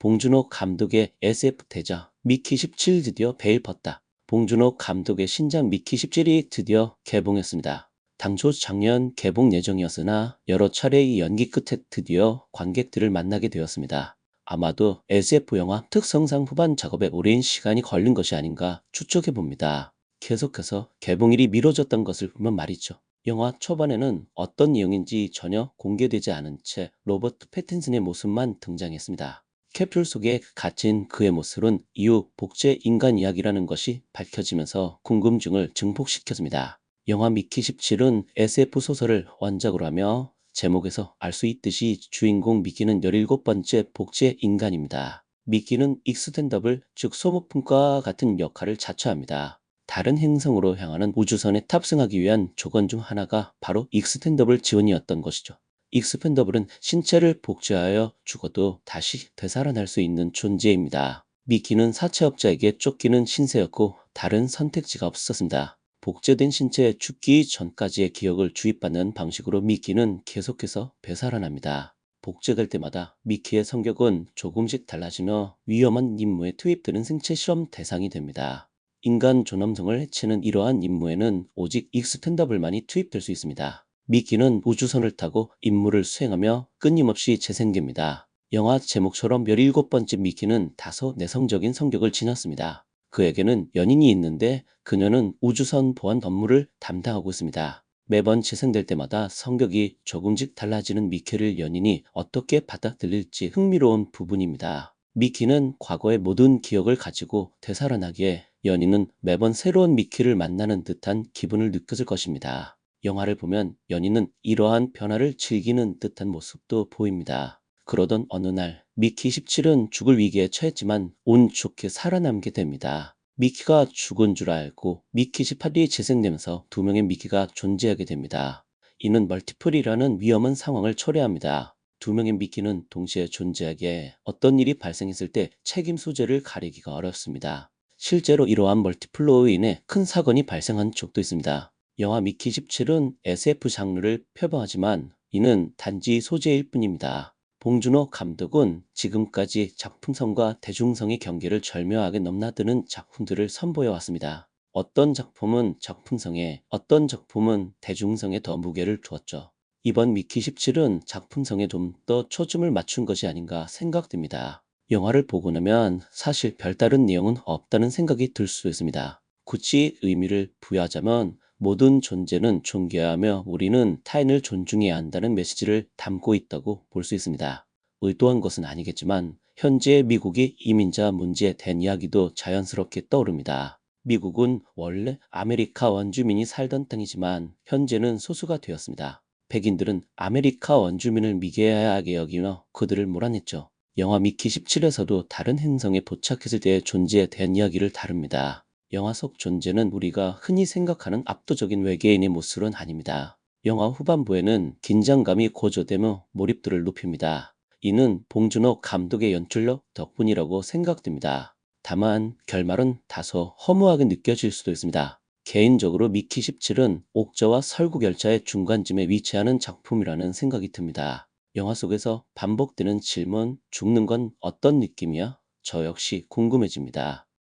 봉준호 감독의 SF 대작 미키 17 드디어 베일 벗다. 봉준호 감독의 신작 미키 17이 드디어 개봉했습니다. 당초 작년 개봉 예정이었으나 여러 차례의 연기 끝에 드디어 관객들을 만나게 되었습니다. 아마도 SF 영화 특성상 후반 작업에 오랜 시간이 걸린 것이 아닌가 추측해봅니다. 계속해서 개봉일이 미뤄졌던 것을 보면 말이죠. 영화 초반에는 어떤 내용인지 전혀 공개되지 않은 채 로버트 패틴슨의 모습만 등장했습니다. 캡슐 속에 갇힌 그의 모습은 이후 복제 인간 이야기라는 것이 밝혀지면서 궁금증을 증폭시켰습니다. 영화 미키 17은 SF 소설을 원작으로 하며 제목에서 알 수 있듯이 주인공 미키는 17번째 복제 인간입니다. 미키는 익스텐더블, 즉 소모품과 같은 역할을 자처합니다. 다른 행성으로 향하는 우주선에 탑승하기 위한 조건 중 하나가 바로 익스텐더블 지원이었던 것이죠. 익스펜더블은 신체를 복제하여 죽어도 다시 되살아날 수 있는 존재입니다. 미키는 사채업자에게 쫓기는 신세였고 다른 선택지가 없었습니다. 복제된 신체에 죽기 전까지의 기억을 주입받는 방식으로 미키는 계속해서 되살아납니다. 복제될 때마다 미키의 성격은 조금씩 달라지며 위험한 임무에 투입되는 생체 실험 대상이 됩니다. 인간 존엄성을 해치는 이러한 임무에는 오직 익스텐더블만이 투입될 수 있습니다. 미키는 우주선을 타고 임무를 수행하며 끊임없이 재생됩니다. 영화 제목처럼 17번째 미키는 다소 내성적인 성격을 지녔습니다. 그에게는 연인이 있는데 그녀는 우주선 보안 업무를 담당하고 있습니다. 매번 재생될 때마다 성격이 조금씩 달라지는 미키를 연인이 어떻게 받아들일지 흥미로운 부분입니다. 미키는 과거의 모든 기억을 가지고 되살아나기에 연인은 매번 새로운 미키를 만나는 듯한 기분을 느껴질 것입니다. 영화를 보면 연인은 이러한 변화를 즐기는 듯한 모습도 보입니다. 그러던 어느 날 미키 17은 죽을 위기에 처했지만 운 좋게 살아남게 됩니다. 미키가 죽은 줄 알고 미키 18이 재생되면서 두 명의 미키가 존재하게 됩니다. 이는 멀티플이라는 위험한 상황을 초래합니다. 두 명의 미키는 동시에 존재하기에 어떤 일이 발생했을 때 책임 소재를 가리기가 어렵습니다. 실제로 이러한 멀티플로 인해 큰 사건이 발생한 적도 있습니다. 영화 미키 17은 SF 장르를 표방하지만 이는 단지 소재일 뿐입니다. 봉준호 감독은 지금까지 작품성과 대중성의 경계를 절묘하게 넘나드는 작품들을 선보여 왔습니다. 어떤 작품은 작품성에, 어떤 작품은 대중성에 더 무게를 두었죠. 이번 미키 17은 작품성에 좀 더 초점을 맞춘 것이 아닌가 생각됩니다. 영화를 보고 나면 사실 별다른 내용은 없다는 생각이 들 수 있습니다. 굳이 의미를 부여하자면 모든 존재는 존귀하며 우리는 타인을 존중해야 한다는 메시지를 담고 있다고 볼 수 있습니다. 의도한 것은 아니겠지만 현재 미국의 이민자 문제에 대한 이야기도 자연스럽게 떠오릅니다. 미국은 원래 아메리카 원주민이 살던 땅이지만 현재는 소수가 되었습니다. 백인들은 아메리카 원주민을 미개하게 여기며 그들을 몰아냈죠. 영화 미키 17에서도 다른 행성에 포착했을 때의 존재에 대한 이야기를 다룹니다. 영화 속 존재는 우리가 흔히 생각하는 압도적인 외계인의 모습은 아닙니다. 영화 후반부에는 긴장감이 고조되며 몰입도를 높입니다. 이는 봉준호 감독의 연출력 덕분이라고 생각됩니다. 다만 결말은 다소 허무하게 느껴질 수도 있습니다. 개인적으로 미키 17은 옥저와 설국열차의 중간쯤에 위치하는 작품이라는 생각이 듭니다. 영화 속에서 반복되는 질문, 죽는 건 어떤 느낌이야? 저 역시 궁금해집니다.